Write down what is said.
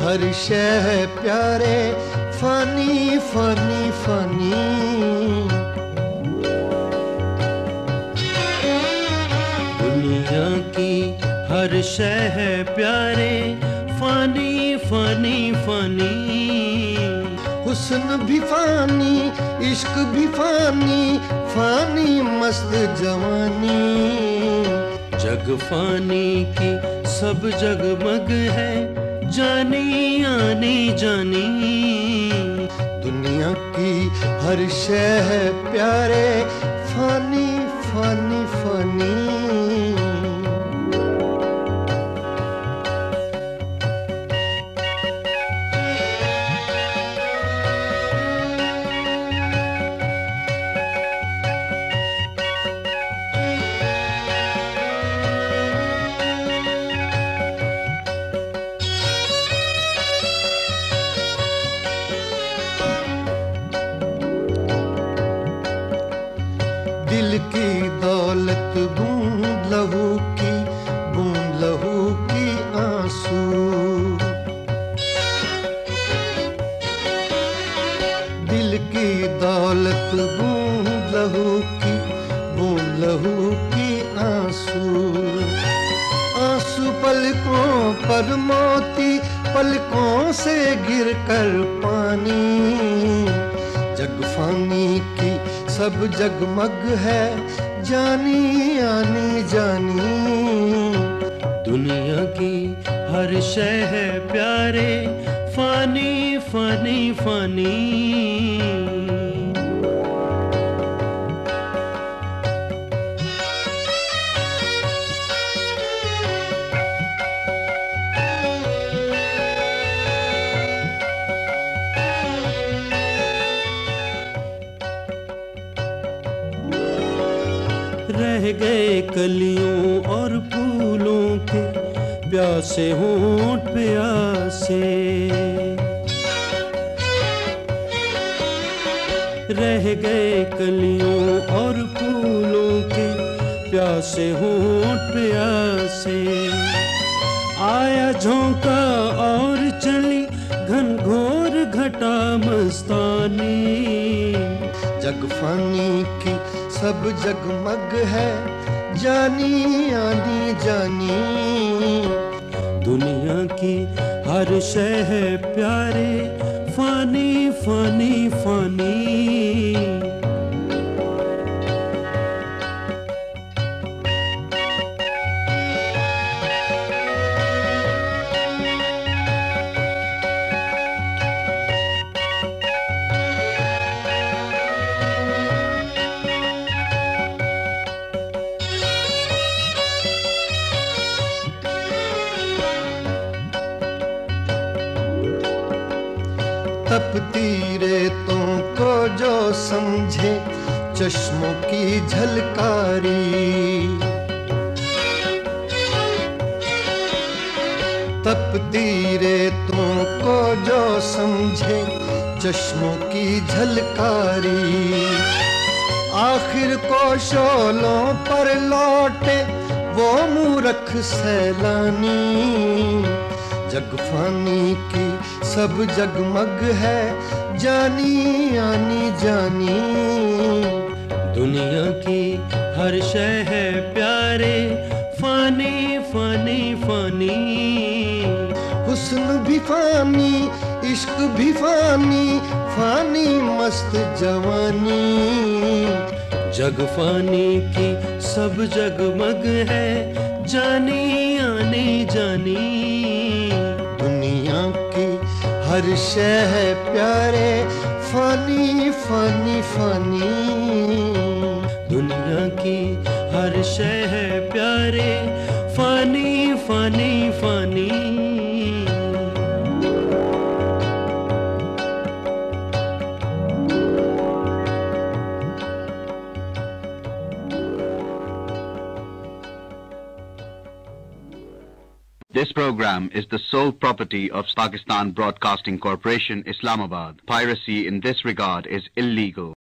हर शय है प्यारे, फानी फानी फानी। दुनिया की हर शय है प्यारे, फानी फानी फानी। हुस्न भी फानी, इश्क भी फानी, फानी मस्त जवानी। जग फानी की सब जगमग है, जानी आनी जानी। दुनिया की हर शय है प्यारे, फानी फानी फानी। दिल की दौलत बूंद लहू की, बूंद लहू की आंसू। दिल की दौलत बूंद लहू की, बूंद लहू की आंसू। आंसू पलकों पर मोती, पलकों से गिर कर पानी। जग फानी की सब जगमग है, जानी आनी जानी। दुनिया की हर शय है प्यारे, फानी फानी फानी। रह गए कलियों और फूलों के प्यासे होंठ प्यासे। रह गए कलियों और फूलों के प्यासे होंठ प्यासे। आया झोंका और चली घनघोर घटा मस्तानी। जग फानी की सब जगमग है, जानी आनी जानी। दुनिया की हर शय है प्यारे, फानी फानी फानी। तपती रेतों को जो समझे चश्मों की झलकारी। तपती रेतों को जो समझे चश्मों की झलकारी। आखिर को शोलों पर लौटे वो मूर्ख सैलानी। जग फानी की सब जगमग है, जानी आनी जानी। दुनिया की हर शय है प्यारे, फानी फानी फानी। हुस्न भी फानी, इश्क भी फानी, फानी मस्त जवानी। जग फानी की सब जगमग है, जानी आनी जानी। दुनिया की हर शय है प्यारे, फानी फानी फानी। दुनिया की हर शय है प्यारे, Fani Fani Fani. This program is the sole property of Pakistan Broadcasting Corporation, Islamabad. Piracy in this regard is illegal.